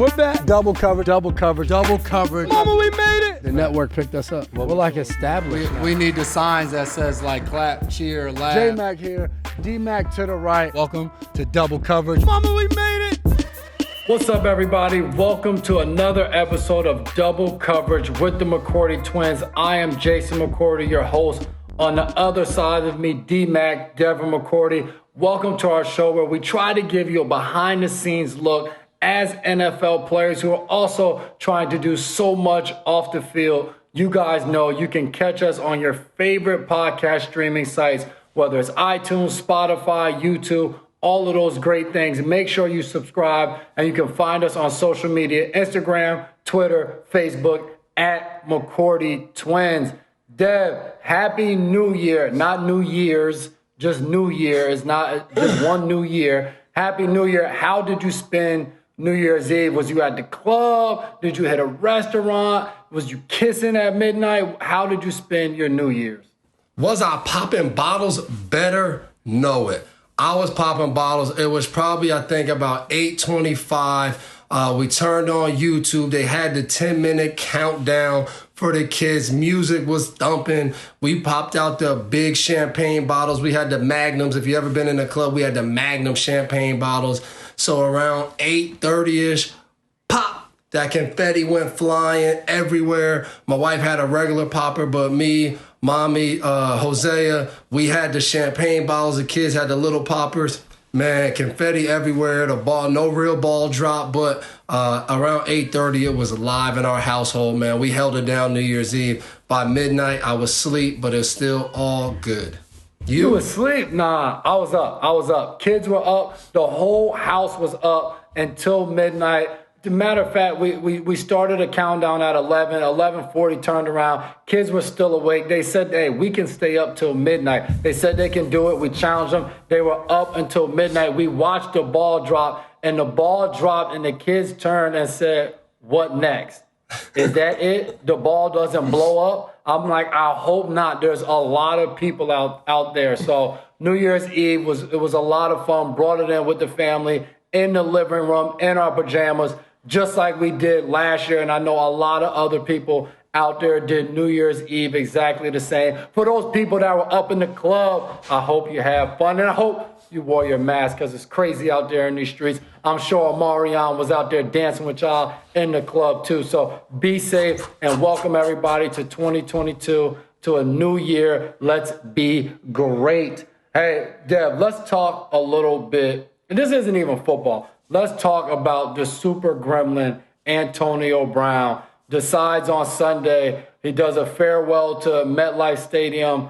What that? Double coverage. Double coverage. Double coverage. Mama, we made it. The network picked us up. We're like established now. We need the signs that says like clap, cheer, laugh. J-Mac here, D-Mac to the right. Welcome to Double Coverage. Mama, we made it. What's up, everybody? Welcome to another episode of Double Coverage with the McCourty twins. I am Jason McCourty, your host. On the other side of me, D-Mac, Devin McCourty. Welcome to our show where we try to give you a behind-the-scenes look as NFL players who are also trying to do so much off the field. You guys know you can catch us on your favorite podcast streaming sites, whether it's iTunes, Spotify, YouTube, all of those great things. Make sure you subscribe, and you can find us on social media, Instagram, Twitter, Facebook, at McCourty Twins. Dev, Happy New Year. Not New Year's, just New Year. It's not just one New Year. Happy New Year. How did you spend New Year's Eve? Was you at the club? Did you hit a restaurant? Was you kissing at midnight? How did you spend your New Year's? Was I popping bottles? Better know it. I was popping bottles. It was probably, I think, about 8:25. We turned on YouTube. They had the 10-minute countdown for the kids. Music was thumping. We popped out the big champagne bottles. We had the Magnums. If you ever been in a club, we had the Magnum champagne bottles. So around 8:30-ish, pop, that confetti went flying everywhere. My wife had a regular popper, but me, Mommy, Hosea, we had the champagne bottles. The kids had the little poppers. Man, confetti everywhere. The ball, no real ball drop, but around 8:30, it was live in our household, man. We held it down New Year's Eve. By midnight, I was asleep, but it's still all good. You was asleep? Nah, I was up. Kids were up. The whole house was up until midnight. As a matter of fact, we started a countdown at 11:40 turned around. Kids were still awake. They said, hey, we can stay up till midnight. They said they can do it. We challenged them. They were up until midnight. We watched the ball drop, and the ball dropped, and the kids turned and said, what next? Is that it? The ball doesn't blow up? I'm like, I hope not. There's a lot of people out there. So New Year's Eve was a lot of fun. Brought it in with the family in the living room in our pajamas, just like we did last year. And I know a lot of other people out there did New Year's Eve exactly the same. For those people that were up in the club, I hope you have fun. And I hope you wore your mask, because it's crazy out there in these streets. I'm sure Omarion was out there dancing with y'all in the club too. So be safe and welcome everybody to 2022, to a new year. Let's be great. Hey, Dev, let's talk a little bit. And this isn't even football. Let's talk about the Super Gremlin, Antonio Brown. Decides on Sunday. He does a farewell to MetLife Stadium.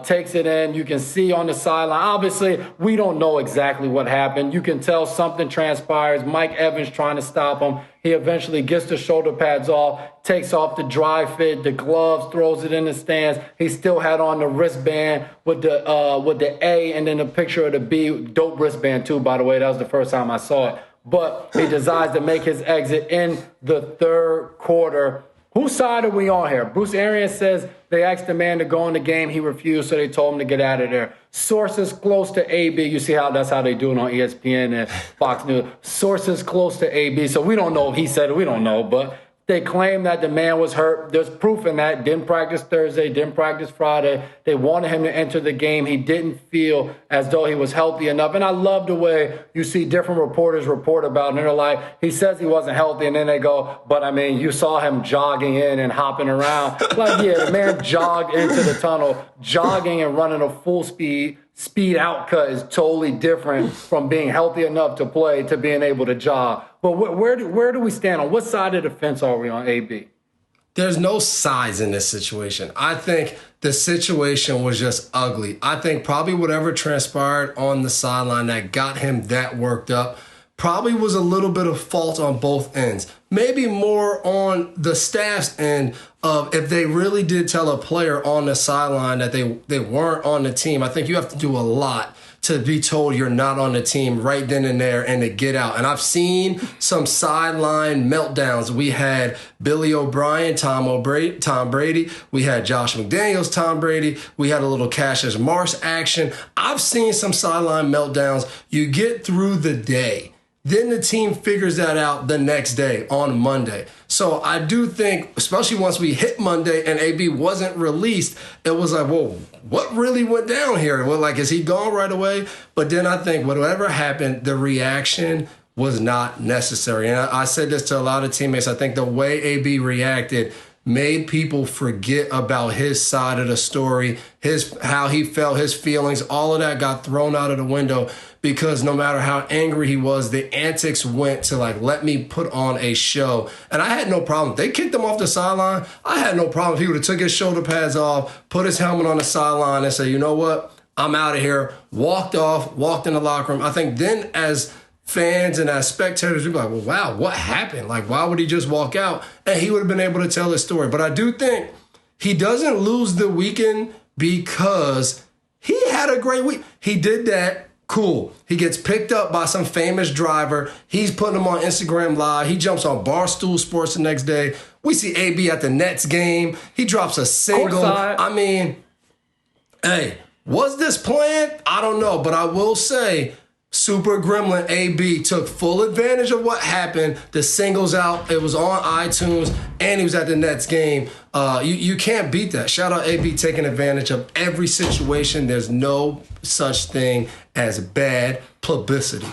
Takes it in. You can see on the sideline. Obviously, we don't know exactly what happened. You can tell something transpires. Mike Evans trying to stop him. He eventually gets the shoulder pads off, takes off the dry fit, the gloves, throws it in the stands. He still had on the wristband with the A and then the picture of the B. Dope wristband too, by the way. That was the first time I saw it. But he decides to make his exit in the third quarter. Whose side are we on here? Bruce Arians says they asked the man to go in the game. He refused, so they told him to get out of there. Sources close to AB. You see how that's how they do it on ESPN and Fox News. Sources close to AB. So we don't know if he said it. We don't know. But they claim that the man was hurt. There's proof in that. Didn't practice Thursday. Didn't practice Friday. They wanted him to enter the game. He didn't feel as though he was healthy enough. And I love the way you see different reporters report about it. And they're like, he says he wasn't healthy. And then they go, but I mean, you saw him jogging in and hopping around. Like, yeah, the man jogged into the tunnel. Jogging and running a full speed out cut is totally different from being healthy enough to play to being able to jog. But where do we stand? On what side of the fence are we on, AB? There's no sides in this situation. I think the situation was just ugly. I think probably whatever transpired on the sideline that got him that worked up probably was a little bit of fault on both ends. Maybe more on the staff's end of if they really did tell a player on the sideline that they weren't on the team. I think you have to do a lot to be told you're not on the team right then and there and to get out. And I've seen some sideline meltdowns. We had Billy O'Brien, Tom Brady. We had Josh McDaniels, Tom Brady. We had a little Cassius Marsh action. I've seen some sideline meltdowns. You get through the day. Then the team figures that out the next day on Monday. So I do think, especially once we hit Monday and AB wasn't released, it was like, whoa, what really went down here? Well, like, is he gone right away? But then I think whatever happened, the reaction was not necessary. And I said this to a lot of teammates. I think the way AB reacted made people forget about his side of the story, how he felt, his feelings. All of that got thrown out of the window because no matter how angry he was, the antics went to like, let me put on a show. And I had no problem. They kicked him off the sideline. I had no problem if he would have took his shoulder pads off, put his helmet on the sideline and said, you know what? I'm out of here. Walked off, walked in the locker room. I think then as fans and as spectators, we'd be like, well, wow, what happened? Like, why would he just walk out? And he would have been able to tell his story. But I do think he doesn't lose the weekend because he had a great week. He did that. Cool. He gets picked up by some famous driver. He's putting him on Instagram Live. He jumps on Barstool Sports the next day. We see AB at the Nets game. He drops a single. Courtside. I mean, hey, was this planned? I don't know. But I will say, Super Gremlin AB took full advantage of what happened. The singles out, it was on iTunes, and he was at the Nets game. You can't beat that. Shout out AB taking advantage of every situation. There's no such thing as bad publicity.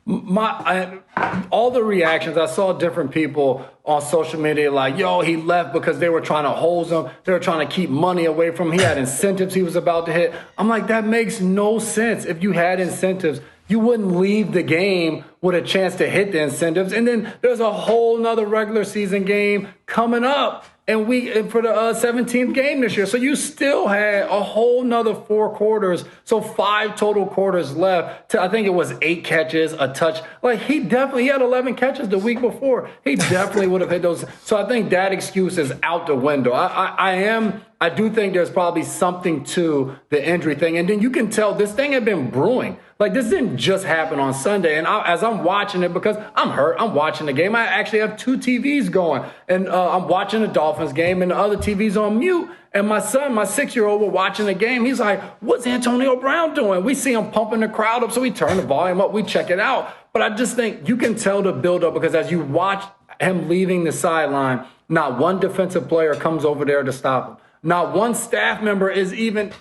All the reactions, I saw different people on social media like, yo, he left because they were trying to hose him. They were trying to keep money away from him. He had incentives he was about to hit. I'm like, that makes no sense. If you had incentives, you wouldn't leave the game with a chance to hit the incentives. And then there's a whole nother regular season game coming up and for the 17th game this year. So you still had a whole nother 4 quarters. So 5 total quarters left. I think it was 8 catches, a touch. Like he had 11 catches the week before. He definitely would have hit those. So I think that excuse is out the window. I do think there's probably something to the injury thing. And then you can tell this thing had been brewing. Like, this didn't just happen on Sunday. And as I'm watching it, because I'm hurt, I'm watching the game. I actually have 2 TVs going. And I'm watching the Dolphins game, and the other TV's on mute. And my son, my 6-year-old, were watching the game. He's like, what's Antonio Brown doing? We see him pumping the crowd up, so we turn the volume up. We check it out. But I just think you can tell the buildup, because as you watch him leaving the sideline, not one defensive player comes over there to stop him. Not one staff member is even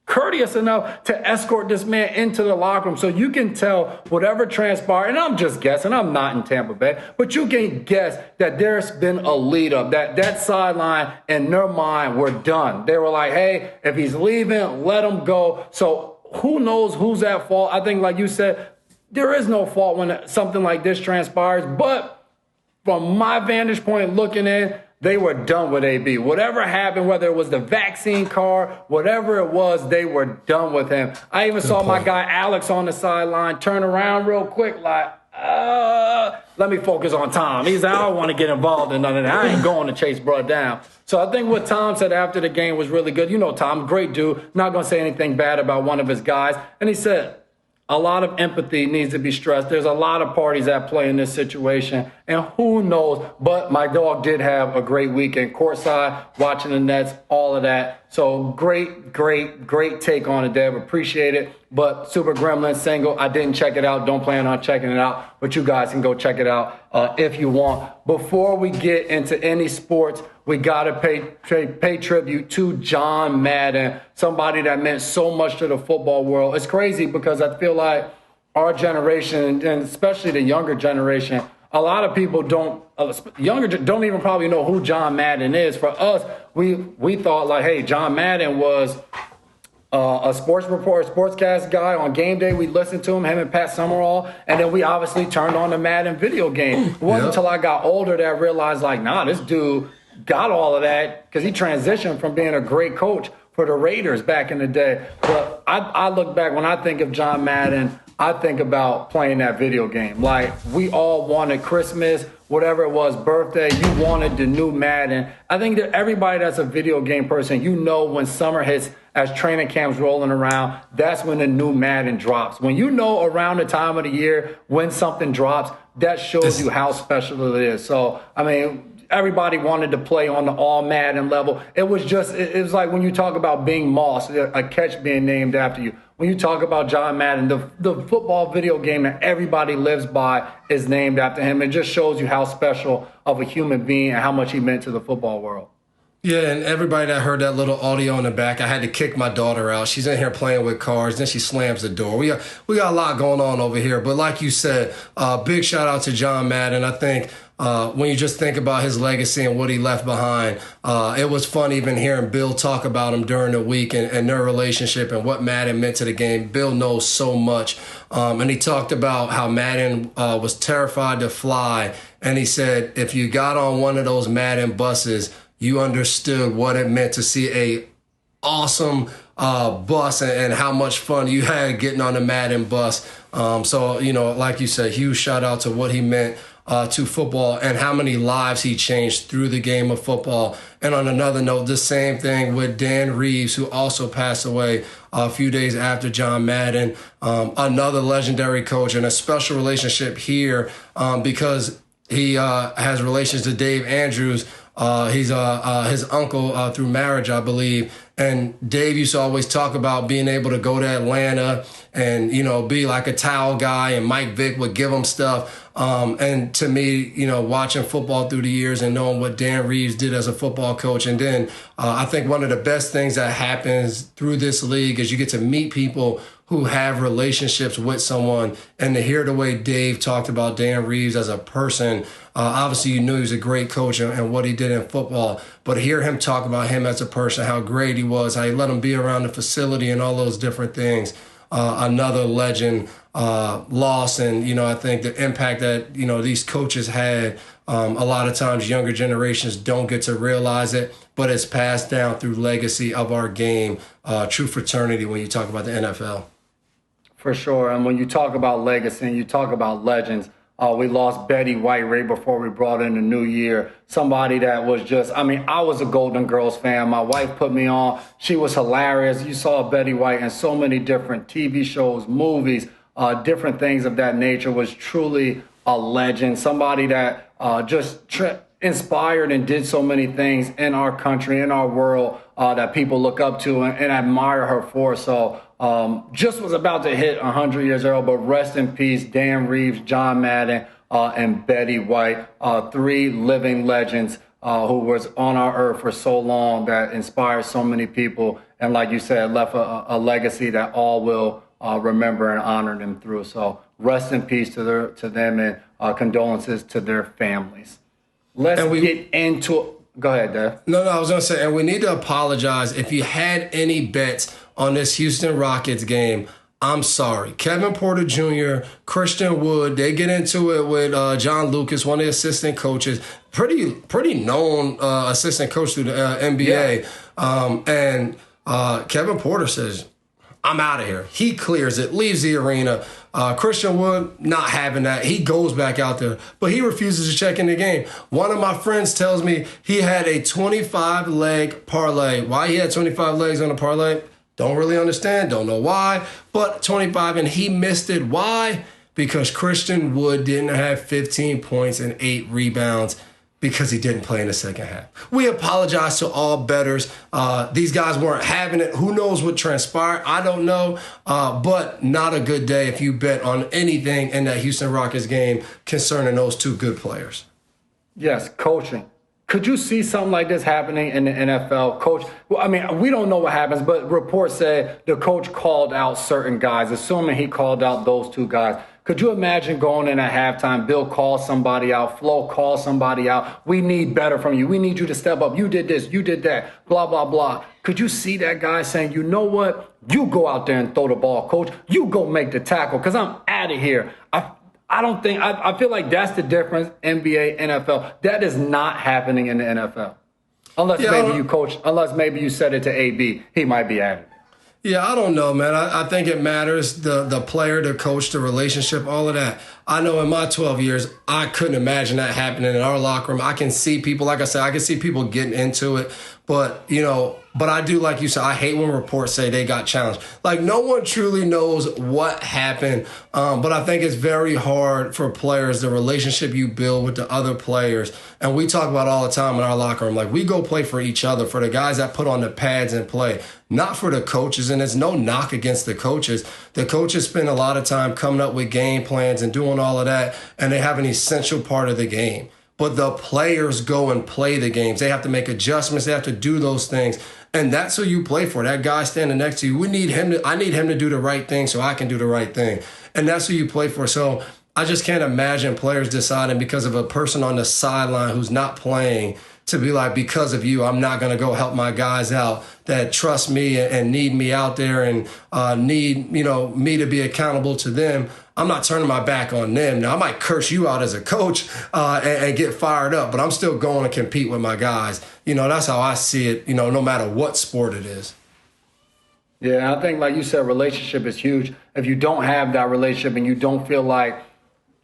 courteous enough to escort this man into the locker room. So you can tell whatever transpired, and I'm just guessing, I'm not in Tampa Bay, but you can guess that there's been a lead up, that sideline in their mind were done. They were like, hey, if he's leaving, let him go. So who knows who's at fault? I think, like you said, there is no fault when something like this transpires. But from my vantage point looking in, they were done with AB. Whatever happened, whether it was the vaccine card, whatever it was, they were done with him. I even saw my guy Alex on the sideline turn around real quick like, let me focus on Tom. He's like, I don't want to get involved in none of that. I ain't going to chase bro down. So I think what Tom said after the game was really good. You know Tom, great dude. Not going to say anything bad about one of his guys. And he said, a lot of empathy needs to be stressed. There's a lot of parties at play in this situation, and who knows? But my dog did have a great weekend courtside, watching the Nets, all of that. So great take on it, Dev. Appreciate it. But Super Gremlin single, I didn't check it out. Don't plan on checking it out, but you guys can go check it out if you want. Before we get into any sports, we got to pay tribute to John Madden, somebody that meant so much to the football world. It's crazy because I feel like our generation, and especially the younger generation, a lot of people don't even probably know who John Madden is. For us, we thought like, hey, John Madden was a sports reporter, sportscast guy on game day. We listened to him and Pat Summerall, and then we obviously turned on the Madden video game. It wasn't until I got older that I realized, like, nah, this dude got all of that because he transitioned from being a great coach for the Raiders back in the day. But I look back, when I think of John Madden, I think about playing that video game. Like, we all wanted Christmas, whatever it was, birthday, you wanted the new Madden. I think that everybody that's a video game person, you know when summer hits, as training camps rolling around, that's when the new Madden drops. When you know around the time of the year when something drops, that shows you how special it is. So, I mean, everybody wanted to play on the all Madden level. It was just, it was like when you talk about Bing Moss, a catch being named after you. When you talk about John Madden, the football video game that everybody lives by is named after him. It just shows you how special of a human being and how much he meant to the football world. Yeah, and everybody that heard that little audio in the back, I had to kick my daughter out. She's in here playing with cars, then she slams the door. We got a lot going on over here. But like you said, big shout out to John Madden. I think when you just think about his legacy and what he left behind, it was fun even hearing Bill talk about him during the week and their relationship and what Madden meant to the game. Bill knows so much. And he talked about how Madden was terrified to fly. And he said, if you got on one of those Madden buses, you understood what it meant to see a awesome bus and how much fun you had getting on the Madden bus. So, like you said, huge shout out to what he meant to football and how many lives he changed through the game of football. And on another note, the same thing with Dan Reeves, who also passed away a few days after John Madden, another legendary coach and a special relationship here because he has relations to Dave Andrews. He's his uncle through marriage, I believe. And Dave used to always talk about being able to go to Atlanta and, be like a towel guy, and Mike Vick would give him stuff. And to me, watching football through the years and knowing what Dan Reeves did as a football coach. And then I think one of the best things that happens through this league is you get to meet people who have relationships with someone, and to hear the way Dave talked about Dan Reeves as a person. Obviously, you knew he was a great coach and what he did in football, but hear him talk about him as a person, how great he was, how he let him be around the facility and all those different things. Another legend lost, and I think the impact that these coaches had. A lot of times, younger generations don't get to realize it, but it's passed down through legacy of our game, true fraternity when you talk about the NFL. For sure. And when you talk about legacy and you talk about legends, we lost Betty White right before we brought in the new year. Somebody that was just, I was a Golden Girls fan. My wife put me on. She was hilarious. You saw Betty White in so many different TV shows, movies, different things of that nature. Was truly a legend. Somebody that inspired and did so many things in our country, in our world, that people look up to and admire her for. So just was about to hit 100 years old, but rest in peace, Dan Reeves, John Madden, and Betty White, three living legends who was on our earth for so long, that inspired so many people. And like you said, left a legacy that all will remember and honor them through. So rest in peace to them, and condolences to their families. Let's get into. Go ahead, Dave. No, I was going to say, and we need to apologize if you had any bets on this Houston Rockets game. I'm sorry. Kevin Porter Jr., Christian Wood, they get into it with John Lucas, one of the assistant coaches, pretty known assistant coach through the NBA. Yeah. And Kevin Porter says, I'm out of here. He clears it, leaves the arena. Christian Wood, not having that. He goes back out there, but he refuses to check in the game. One of my friends tells me he had a 25-leg parlay. Why he had 25 legs on a parlay? Don't really understand. Don't know why. But 25, and he missed it. Why? Because Christian Wood didn't have 15 points and 8 rebounds because he didn't play in the second half. We apologize to all bettors. These guys weren't having it. Who knows what transpired? I don't know. But not a good day if you bet on anything in that Houston Rockets game concerning those two good players. Yes, coaching. Could you see something like this happening in the NFL? Coach, we don't know what happens, but reports say the coach called out certain guys, assuming he called out those two guys. Could you imagine going in at halftime, Bill calls somebody out, Flo calls somebody out, we need better from you, we need you to step up, you did this, you did that, blah, blah, blah. Could you see that guy saying, you know what, you go out there and throw the ball, coach, you go make the tackle, because I'm out of here. I feel like that's the difference, NBA, NFL. That is not happening in the NFL. Unless maybe you said it to AB, he might be at it. Yeah, I don't know, man. I think it matters, the player, the coach, the relationship, all of that. I know in my 12 years, I couldn't imagine that happening in our locker room. I can see people, like I said, I can see people getting into it. But, but I do, like you said, I hate when reports say they got challenged. Like, no one truly knows what happened. But I think it's very hard for players, the relationship you build with the other players. And we talk about all the time in our locker room, like, we go play for each other, for the guys that put on the pads and play, not for the coaches. And it's no knock against the coaches. The coaches spend a lot of time coming up with game plans and doing all of that, and they have an essential part of the game. But the players go and play the games. They have to make adjustments. They have to do those things. And that's who you play for. That guy standing next to you, I need him to do the right thing so I can do the right thing. And that's who you play for. So I just can't imagine players deciding because of a person on the sideline who's not playing to be like, because of you, I'm not going to go help my guys out that trust me and need me out there and need, me to be accountable to them. I'm not turning my back on them. Now, I might curse you out as a coach and get fired up, but I'm still going to compete with my guys. That's how I see it, no matter what sport it is. Yeah, I think, like you said, relationship is huge. If you don't have that relationship and you don't feel like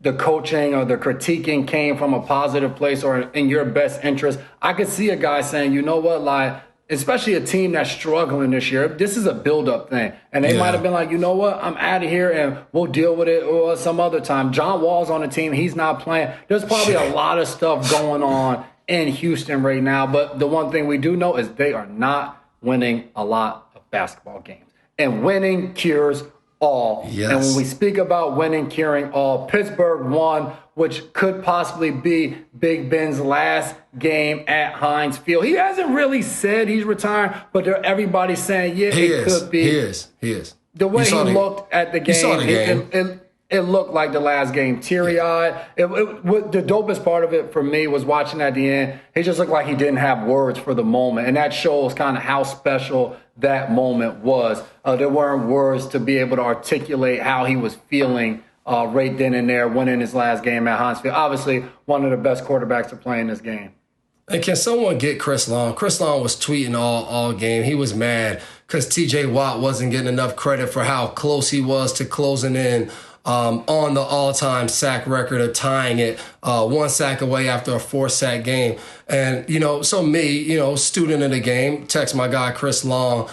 the coaching or the critiquing came from a positive place or in your best interest, I could see a guy saying, you know what, like, especially a team that's struggling this year, this is a build-up thing. And they might have been like, you know what, I'm out of here and we'll deal with it or some other time. John Wall's on the team. He's not playing. There's probably a lot of stuff going on in Houston right now. But the one thing we do know is they are not winning a lot of basketball games. And winning cures all. Yes. And when we speak about winning, curing all, Pittsburgh won, which could possibly be Big Ben's last game at Heinz Field. He hasn't really said he's retiring, but everybody's saying, yeah, it could be. He is. The way he looked at the game, you saw the game. It looked like the last game, teary-eyed. The dopest part of it for me was watching at the end. He just looked like he didn't have words for the moment, and that shows kind of how special that moment was. There weren't words to be able to articulate how he was feeling right then and there, winning his last game at Heinz Field. Obviously, one of the best quarterbacks to play in this game. And can someone get Chris Long? Chris Long was tweeting all game. He was mad because T.J. Watt wasn't getting enough credit for how close he was to closing in on the all-time sack record of tying it 1 sack away after a 4-sack game. And, so me, student of the game, text my guy Chris Long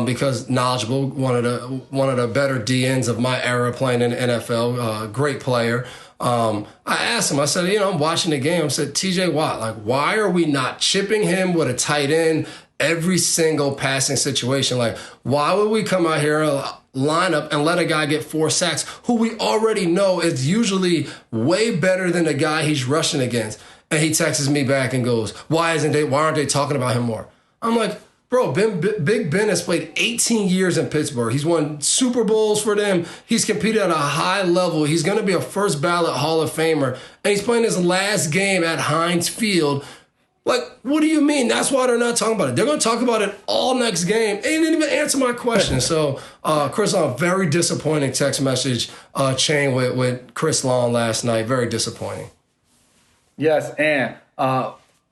because knowledgeable, one of the better DNs of my era playing in the NFL, great player. I asked him, I said, I'm watching the game. I said, TJ Watt, like, why are we not chipping him with a tight end every single passing situation? Like, why would we come out here and line up and let a guy get 4 sacks who we already know is usually way better than the guy he's rushing against? And he texts me back and goes, why aren't they talking about him more? I'm like, bro, Big Ben has played 18 years in Pittsburgh. He's won Super Bowls for them. He's competed at a high level. He's going to be a first ballot Hall of Famer. And he's playing his last game at Heinz Field. Like, what do you mean? That's why they're not talking about it. They're going to talk about it all next game. They didn't even answer my question. So, Chris Long, very disappointing text message chain with Chris Long last night. Very disappointing. Yes, and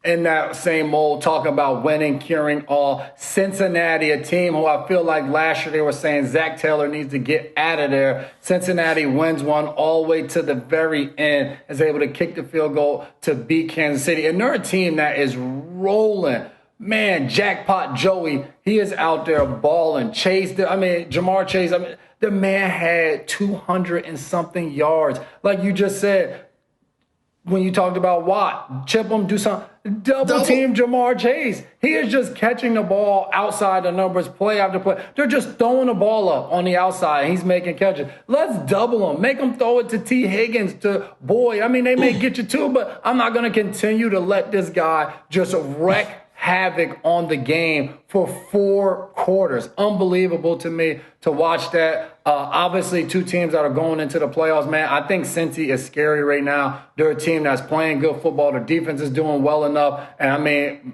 in that same mold, talking about winning, curing all, Cincinnati, a team who I feel like last year they were saying Zach Taylor needs to get out of there. Cincinnati wins one all the way to the very end, is able to kick the field goal to beat Kansas City. And they're a team that is rolling. Man, Jackpot Joey, he is out there balling. Jamar Chase, the man had 200 and something yards. Like you just said, when you talked about Watt, chip him, do something. Double team Jamar Chase. He is just catching the ball outside the numbers, play after play. They're just throwing the ball up on the outside. He's making catches. Let's double him. Make him throw it to T. Higgins, to Boyd. They may get you too, but I'm not going to continue to let this guy just wreck havoc on the game for 4 quarters. Unbelievable to me to watch that. Obviously, 2 teams that are going into the playoffs, man. I think Cincy is scary right now. They're a team that's playing good football. Their defense is doing well enough. And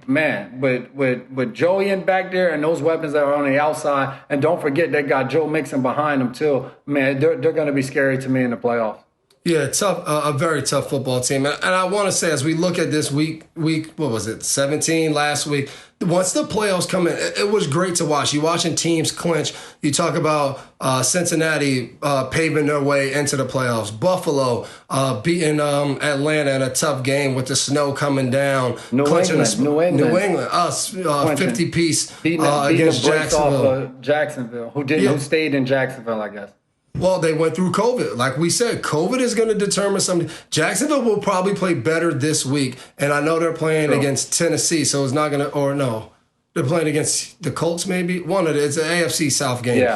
man, with Joey in back there and those weapons that are on the outside, and don't forget they got Joe Mixon behind them too. Man, they're going to be scary to me in the playoffs. Yeah, tough, a very tough football team. And I want to say, as we look at this week, what was it, 17 last week? Once the playoffs come in, it was great to watch. You watching teams clinch. You talk about Cincinnati paving their way into the playoffs. Buffalo beating Atlanta in a tough game with the snow coming down. New England, us 50-piece beating against the brakes Jacksonville. off of Jacksonville, who stayed in Jacksonville, I guess. Well, they went through COVID. Like we said, COVID is going to determine something. Jacksonville will probably play better this week. And I know they're playing against Tennessee, so it's not going to, or no, they're playing against the Colts maybe. One of it, it's an AFC South game.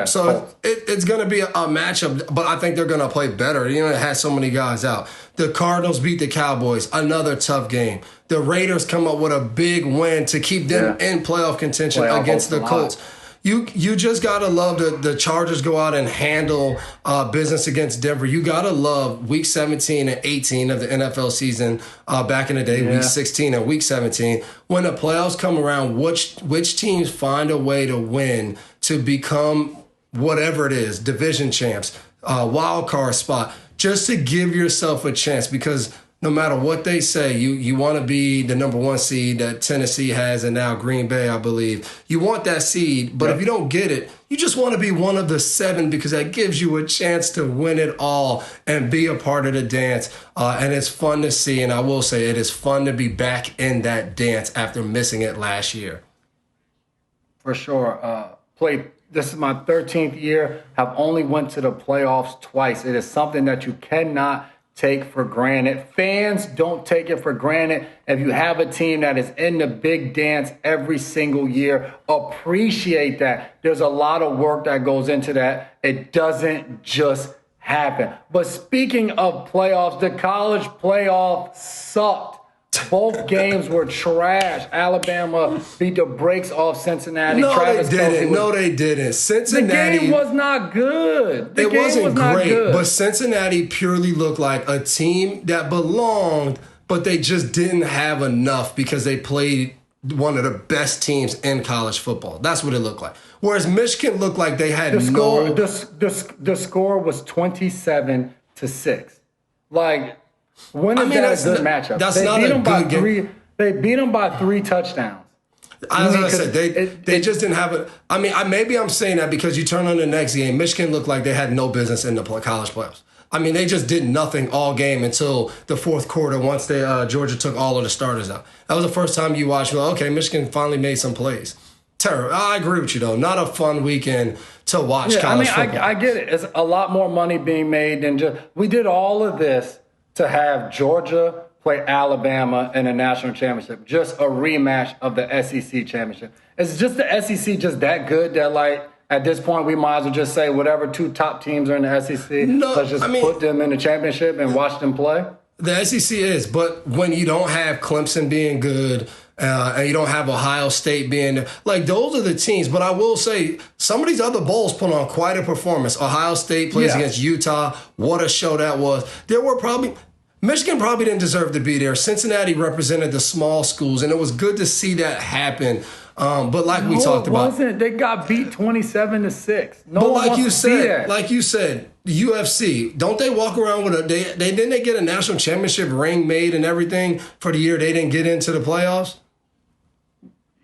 So it's going to be a matchup, but I think they're going to play better. You know, it has so many guys out. The Cardinals beat the Cowboys, another tough game. The Raiders come up with a big win to keep them in playoff contention against the Colts. You just got to love the Chargers go out and handle business against Denver. You got to love week 17 and 18 of the NFL season back in the day, week 16 and week 17. When the playoffs come around, which teams find a way to win to become whatever it is, division champs, wild card spot, just to give yourself a chance, because no matter what they say, you want to be the number one seed that Tennessee has, and now Green Bay, I believe. You want that seed, but if you don't get it, you just want to be one of the 7, because that gives you a chance to win it all and be a part of the dance. And it's fun to see, and I will say it is fun to be back in that dance after missing it last year. For sure. This is my 13th year. Have only went to the playoffs twice. It is something that you cannot take for granted. Fans, don't take it for granted. If you have a team that is in the big dance every single year, appreciate that. There's a lot of work that goes into that. It doesn't just happen. But speaking of playoffs, the college playoff sucked. Both games were trash. Alabama beat the brakes off Cincinnati. No, they didn't. Cincinnati. The game was not good. It wasn't great, but Cincinnati purely looked like a team that belonged, but they just didn't have enough because they played one of the best teams in college football. That's what it looked like. Whereas Michigan looked like they had the score was 27-6. Like, when is that a good matchup? That's not a good game. They beat them by 3 touchdowns. As I said, they just didn't have it. I mean, maybe I'm saying that because you turn on the next game, Michigan looked like they had no business in the college playoffs. I mean, they just did nothing all game until the fourth quarter once Georgia took all of the starters out. That was the first time you watched, well, okay, Michigan finally made some plays. Terrible. I agree with you, though. Not a fun weekend to watch college football. I get it. It's a lot more money being made than just – we did all of this to have Georgia play Alabama in a national championship, just a rematch of the SEC championship. Is just the SEC just that good that, like, at this point we might as well just say whatever 2 top teams are in the SEC, let's just put them in the championship and watch them play? The SEC is, but when you don't have Clemson being good and you don't have Ohio State being like, those are the teams. But I will say some of these other bowls put on quite a performance. Ohio State plays against Utah. What a show that was. Michigan probably didn't deserve to be there. Cincinnati represented the small schools, and it was good to see that happen. But like we talked about, they got beat 27-6. But like you said, the UFC, don't they walk around with didn't they get a national championship ring made and everything for the year they didn't get into the playoffs?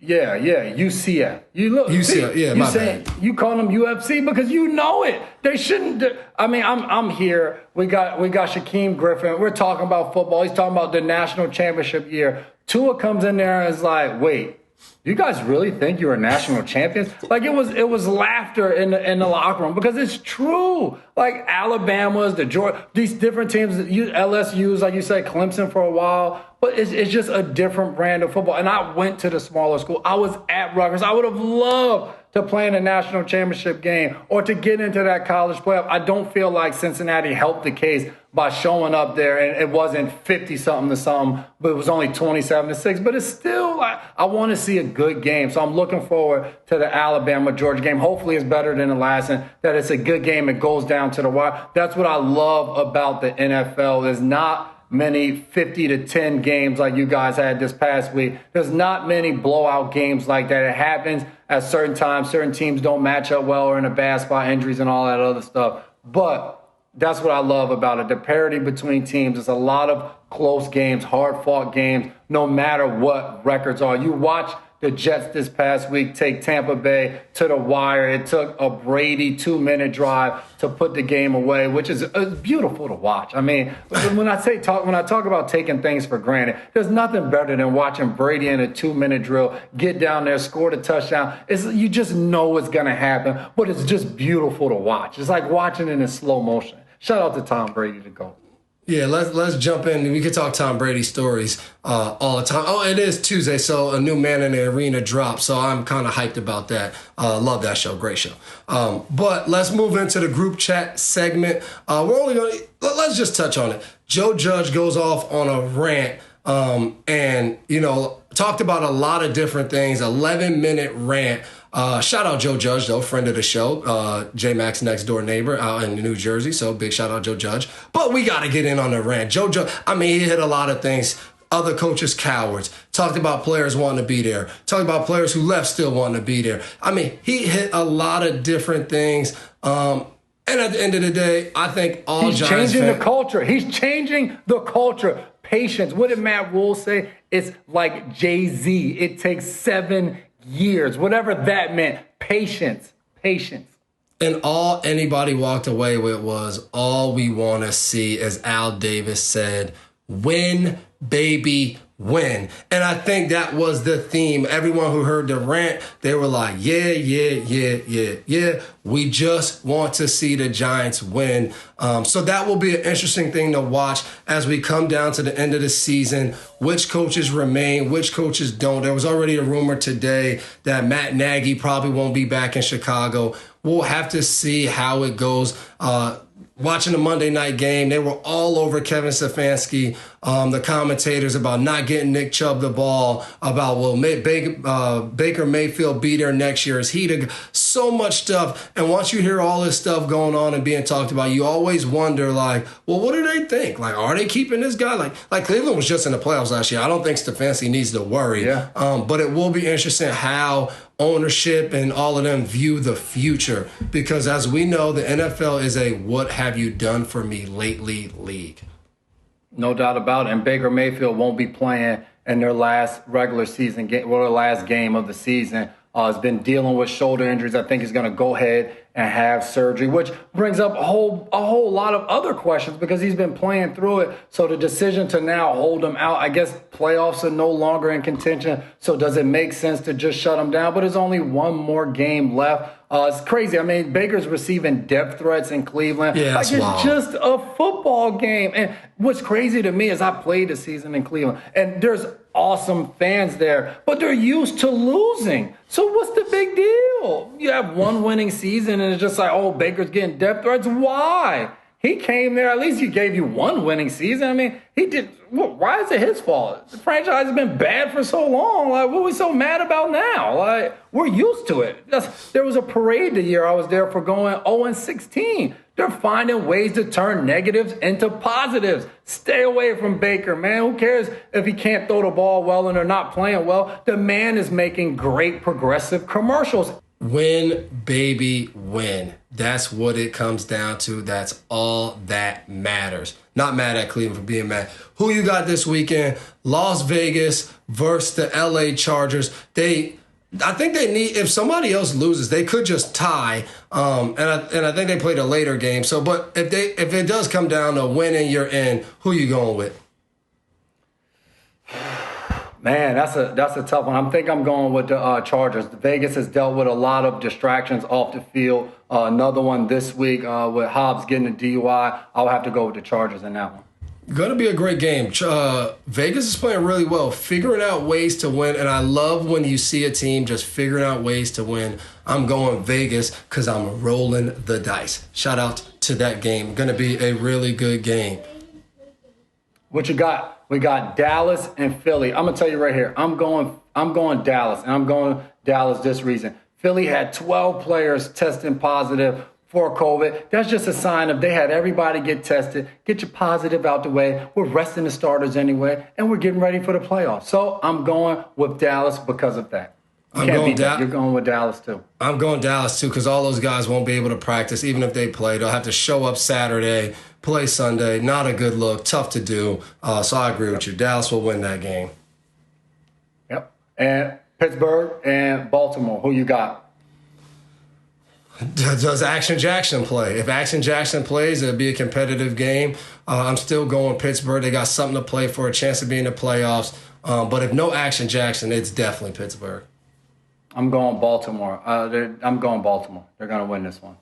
Yeah, UCF. My bad. You call them UFC because you know it. They shouldn't. I mean, I'm here. We got Shaquem Griffin. We're talking about football. He's talking about the national championship year. Tua comes in there and is like, wait, you guys really think you're national champions? Like, it was laughter in the locker room because it's true. Like, Alabama's, the Georgia, these different teams, LSU's, like you said, Clemson for a while, but it's just a different brand of football. And I went to the smaller school. I was at Rutgers. I would have loved to play in a national championship game or to get into that college playoff. I don't feel like Cincinnati helped the case by showing up there, and it wasn't 50-something to something, but it was only 27-6. But it's still, like, I want to see a good game. So I'm looking forward to the Alabama-Georgia game. Hopefully it's better than the last, and that it's a good game. It goes down to the wire. That's what I love about the NFL. There's not many 50-10 games like you guys had this past week. There's not many blowout games like that. It happens at certain times. Certain teams don't match up well or in a bad spot, injuries and all that other stuff. But That's what I love about it. The parity between teams. It's a lot of close games, hard-fought games, no matter what records are. You watch the Jets this past week take Tampa Bay to the wire. It took a Brady 2-minute drive to put the game away, which is beautiful to watch. I mean, when I talk about taking things for granted, there's nothing better than watching Brady in a 2-minute drill get down there, score the touchdown. You just know it's going to happen, but it's just beautiful to watch. It's like watching it in slow motion. Shout out to Tom Brady, the GOAT. Yeah, let's jump in. We could talk Tom Brady stories all the time. Oh, it is Tuesday, so a new Man in the Arena dropped, so I'm kind of hyped about that. Love that show, great show. But let's move into the group chat segment. Let's just touch on it. Joe Judge goes off on a rant and, talked about a lot of different things, 11-minute rant. Shout out Joe Judge, though, friend of the show, J-Mac's next door neighbor out in New Jersey. So big shout out Joe Judge. But we got to get in on the rant. Joe Judge, he hit a lot of things. Other coaches, cowards. Talked about players wanting to be there. Talked about players who left still wanting to be there. He hit a lot of different things. And at the end of the day, I think all He's Giants changing the culture. He's changing the culture. Patience. What did Matt Rule say? It's like Jay-Z. It takes 7 years, whatever that meant. Patience. And all anybody walked away with was all we want to see, as Al Davis said, win, baby, win. And I think that was the theme. Everyone who heard the rant, they were like, yeah. We just want to see the Giants win. So that will be an interesting thing to watch as we come down to the end of the season. Which coaches remain, which coaches don't. There was already a rumor today that Matt Nagy probably won't be back in Chicago. We'll have to see how it goes. Watching the Monday night game, they were all over Kevin Stefanski, the commentators, about not getting Nick Chubb the ball, about Baker Mayfield be there next year. Is he so much stuff? And once you hear all this stuff going on and being talked about, you always wonder, what do they think? Are they keeping this guy? Like Cleveland was just in the playoffs last year. I don't think Stefanski needs to worry. Yeah. But it will be interesting how ownership and all of them view the future, because as we know, the NFL is a what have you done for me lately league. No doubt about it. And Baker Mayfield won't be playing in their last regular season game, or their last game of the season. Has been dealing with shoulder injuries. I think he's going to go ahead and have surgery, which brings up a whole lot of other questions because he's been playing through it. So the decision to now hold him out, I guess playoffs are no longer in contention. So does it make sense to just shut him down? But there's only one more game left. It's crazy. Baker's receiving death threats in Cleveland. Yeah, that's it's wild. just a football game. And what's crazy to me is I played the season in Cleveland, and there's awesome fans there, but they're used to losing. So what's the big deal? You have one winning season, and it's just like, oh, Baker's getting death threats. Why? He came there. At least he gave you one winning season. He did. Why is it his fault? The franchise has been bad for so long. What are we so mad about now? We're used to it. There was a parade the year I was there for going 0-16. They're finding ways to turn negatives into positives. Stay away from Baker, man. Who cares if he can't throw the ball well and they're not playing well? The man is making great progressive commercials. Win, baby, win. That's what it comes down to. That's all that matters. Not mad at Cleveland for being mad. Who you got this weekend? Las Vegas versus the LA Chargers. I think they need, if somebody else loses, they could just tie. And I think they played a later game. So, but if it does come down to winning, you're in. Who you going with? Man, that's a tough one. I think I'm going with the Chargers. Vegas has dealt with a lot of distractions off the field. Another one this week with Hobbs getting a DUI. I'll have to go with the Chargers in that one. Going to be a great game. Vegas is playing really well, figuring out ways to win. And I love when you see a team just figuring out ways to win. I'm going Vegas because I'm rolling the dice. Shout out to that game. Going to be a really good game. What you got? We got Dallas and Philly. I'm going to tell you right here. I'm going Dallas, and I'm going Dallas this reason. Philly had 12 players testing positive for COVID. That's just a sign of they had everybody get tested, get your positive out the way. We're resting the starters anyway, and we're getting ready for the playoffs. So I'm going with Dallas because of that. You I'm can't going beat that. You're going with Dallas too. I'm going Dallas too because all those guys won't be able to practice even if they play. They'll have to show up Saturday, play Sunday. Not a good look. Tough to do. So I agree with you. Dallas will win that game. Yep. And Pittsburgh and Baltimore. Who you got? Does Action Jackson play? If Action Jackson plays, it'll be a competitive game. I'm still going Pittsburgh. They got something to play for, a chance to be in the playoffs. But if no Action Jackson, it's definitely Pittsburgh. I'm going Baltimore. I'm going Baltimore. They're going to win this one.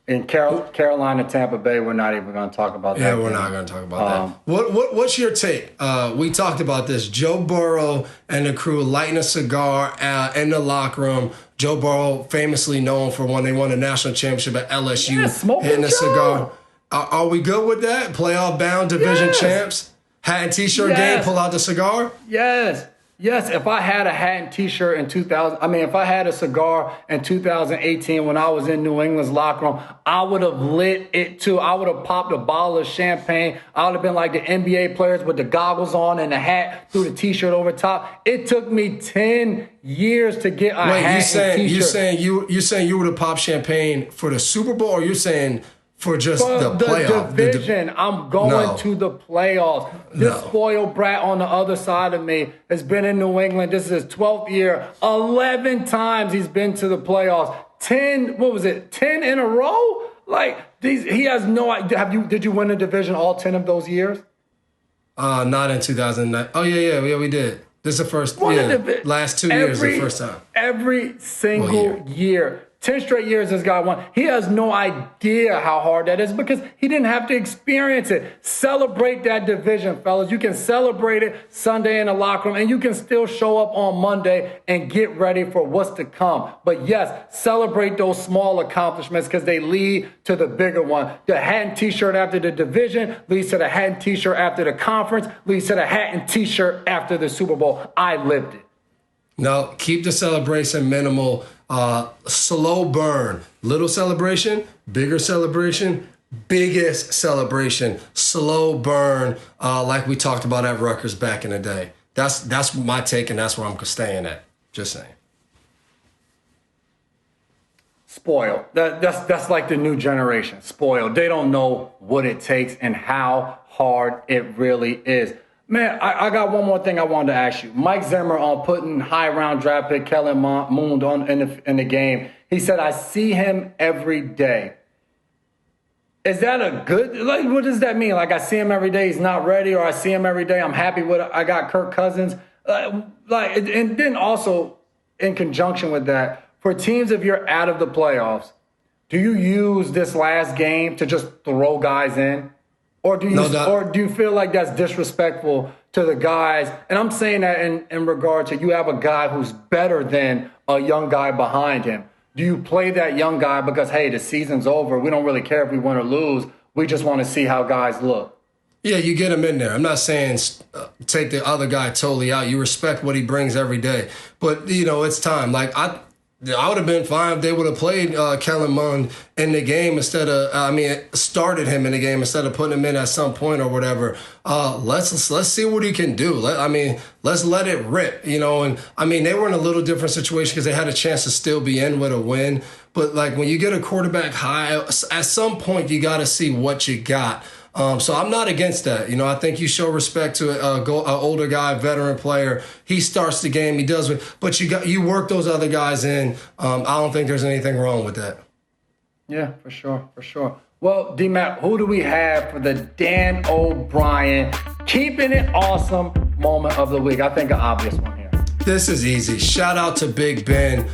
In Carolina, Tampa Bay, we're not even going to talk about that. Yeah, we're not going to talk about that. What's your take? We talked about this. Joe Burrow and the crew lighting a cigar in the locker room. Joe Burrow, famously known for when they won the national championship at LSU, hitting a cigar. Are we good with that? Playoff bound division champs? Hat and T-shirt game, pull out the cigar? Yes. Yes, if I had a hat and T-shirt in if I had a cigar in 2018 when I was in New England's locker room, I would have lit it too. I would have popped a bottle of champagne. I would have been like the NBA players with the goggles on and the hat through the T-shirt over top. It took me 10 years to get a hat and T-shirt. You saying you would have popped champagne for the Super Bowl, or you're saying for just the playoff? Division. I'm going to the playoffs. This spoiled brat on the other side of me has been in New England. This is his 12th year. 11 times he's been to the playoffs. 10 in a row? He has no idea. Did you win the division all 10 of those years? Not in 2009. Oh, yeah, we did. This is the first, last 2 years, the first time. Every single year. 10 straight years this guy won. He has no idea how hard that is because he didn't have to experience it. Celebrate that division, fellas. You can celebrate it Sunday in the locker room, and you can still show up on Monday and get ready for what's to come. But yes, celebrate those small accomplishments because they lead to the bigger one. The hat and T-shirt after the division leads to the hat and T-shirt after the conference, leads to the hat and T-shirt after the Super Bowl. I lived it. No, keep the celebration minimal. Slow burn. Little celebration, bigger celebration, biggest celebration. Slow burn, like we talked about at Rutgers back in the day. That's my take, and that's where I'm staying at. Just saying. Spoiled. That's like the new generation. Spoiled. They don't know what it takes and how hard it really is. Man, I got one more thing I wanted to ask you. Mike Zimmer on putting high round draft pick Kellen Mond on in the game. He said, I see him every day. Is that a good, what does that mean? I see him every day, he's not ready, or I see him every day, I'm happy with it. I got Kirk Cousins. And then also in conjunction with that, for teams, if you're out of the playoffs, do you use this last game to just throw guys in? Or do you feel like that's disrespectful to the guys? And I'm saying that in regard to you have a guy who's better than a young guy behind him. Do you play that young guy because, hey, the season's over. We don't really care if we win or lose. We just want to see how guys look. Yeah, you get him in there. I'm not saying take the other guy totally out. You respect what he brings every day. But, it's time. I would have been fine if they would have played Kellen Mond in the game instead of, started him in the game instead of putting him in at some point or whatever. Let's see what he can do. Let's let it rip, And they were in a little different situation because they had a chance to still be in with a win. But when you get a quarterback high, at some point you got to see what you got. So I'm not against that. I think you show respect to an older guy, veteran player. He starts the game, he does it, but you work those other guys in. I don't think there's anything wrong with that. Yeah, for sure. Well, D-Mac, who do we have for the Dan O'Brien keeping it awesome moment of the week? I think an obvious one here. This is easy. Shout out to Big Ben.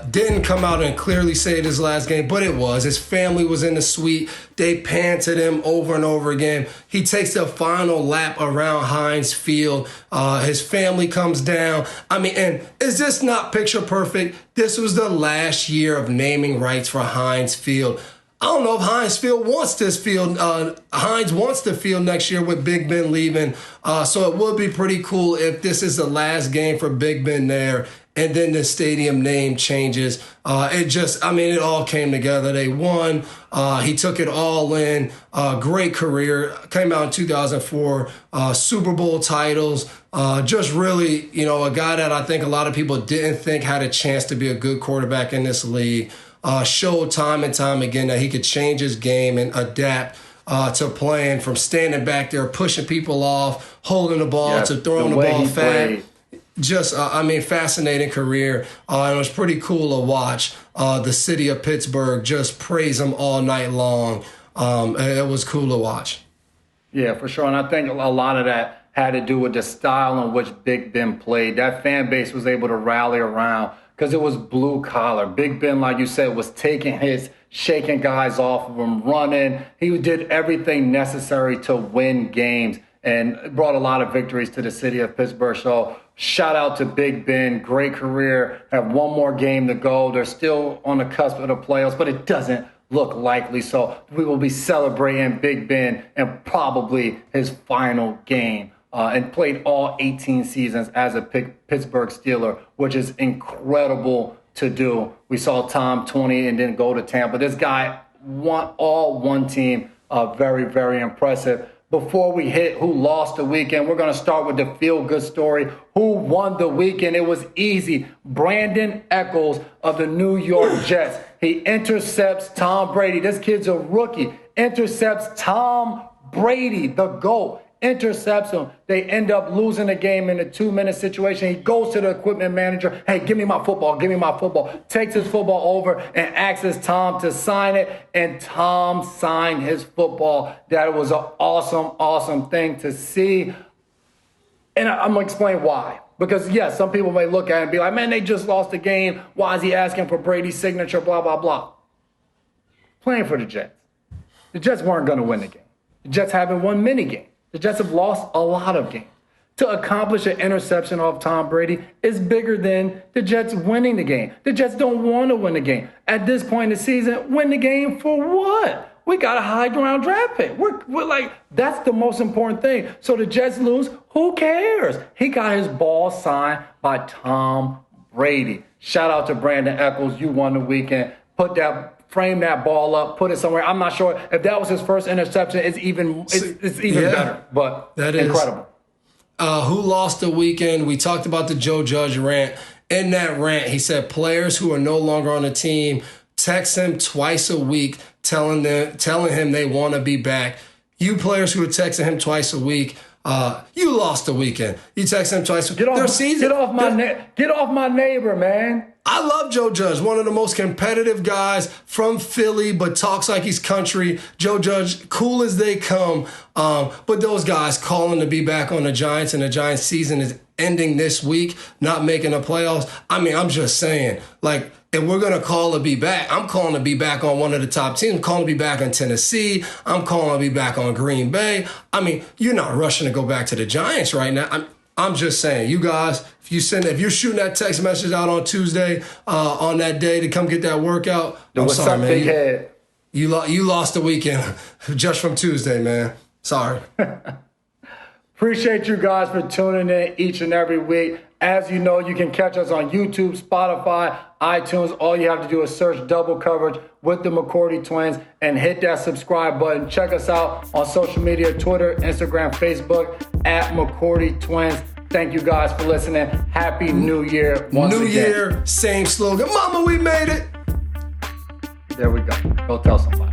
Didn't come out and clearly say it his last game, but it was. His family was in the suite. They panted him over and over again. He takes the final lap around Heinz Field. His family comes down. And is this not picture perfect? This was the last year of naming rights for Heinz Field. I don't know if Heinz Field wants this field. Heinz wants the field next year with Big Ben leaving. So it would be pretty cool if this is the last game for Big Ben there and then the stadium name changes. It all came together. They won. He took it all in. Great career. Came out in 2004. Super Bowl titles. Just really, a guy that I think a lot of people didn't think had a chance to be a good quarterback in this league. Showed time and time again that he could change his game and adapt to playing from standing back there, pushing people off, holding the ball, to throwing the ball fast. Just, fascinating career. It was pretty cool to watch. The city of Pittsburgh just praise him all night long. It was cool to watch. Yeah, for sure. And I think a lot of that had to do with the style in which Big Ben played. That fan base was able to rally around because it was blue collar. Big Ben, like you said, was taking hits, shaking guys off of him, running. He did everything necessary to win games and brought a lot of victories to the city of Pittsburgh. So shout out to Big Ben. Great career. Have one more game to go. They're still on the cusp of the playoffs, but it doesn't look likely. So we will be celebrating Big Ben and probably his final game. And played all 18 seasons as a Pittsburgh Steeler, which is incredible to do. We saw Tom 20 and then go to Tampa. This guy won all one team. Very, very impressive. Before we hit who lost the weekend, we're going to start with the feel-good story. Who won the weekend? It was easy. Brandon Echols of the New York Jets. He intercepts Tom Brady. This kid's a rookie. Intercepts Tom Brady, the GOAT. Intercepts him. They end up losing the game in a 2-minute situation. He goes to the equipment manager. Hey, give me my football. Give me my football. Takes his football over and asks Tom to sign it. And Tom signed his football. That was an awesome, awesome thing to see. And I'm going to explain why. Because, yes, some people may look at it and be like, man, they just lost the game. Why is he asking for Brady's signature? Blah, blah, blah. Playing for the Jets. The Jets weren't going to win the game. The Jets haven't won many games. The Jets have lost a lot of games. To accomplish an interception off Tom Brady is bigger than the Jets winning the game. The Jets don't want to win the game. At this point in the season, win the game for what? We got a high ground draft pick. We're like, that's the most important thing. So the Jets lose, who cares? He got his ball signed by Tom Brady. Shout out to Brandon Echols. You won the weekend. Frame that ball up, put it somewhere. I'm not sure if that was his first interception. It's even better, but that is incredible. Who lost the weekend? We talked about the Joe Judge rant. In that rant, he said players who are no longer on the team text him twice a week, telling him they want to be back. You players who are texting him twice a week, you lost the weekend. You text him twice a week. Get off my neighbor, man. I love Joe Judge, one of the most competitive guys from Philly, but talks like he's country. Joe Judge, cool as they come. But those guys calling to be back on the Giants, and the Giants season is ending this week, not making the playoffs. I'm just saying, like, if we're going to call to be back, I'm calling to be back on one of the top teams. I'm calling to be back on Tennessee. I'm calling to be back on Green Bay. You're not rushing to go back to the Giants right now. I'm just saying, you guys, if you're shooting that text message out on Tuesday, on that day to come get that workout, I'm sorry, man. Big head? You lost the weekend just from Tuesday, man. Sorry. Appreciate you guys for tuning in each and every week. As you know, you can catch us on YouTube, Spotify, iTunes. All you have to do is search Double Coverage with the McCourty Twins and hit that subscribe button. Check us out on social media, Twitter, Instagram, Facebook, at McCourty Twins. Thank you guys for listening. Happy New Year once again. New Year, same slogan. Mama, we made it. There we go. Go tell somebody.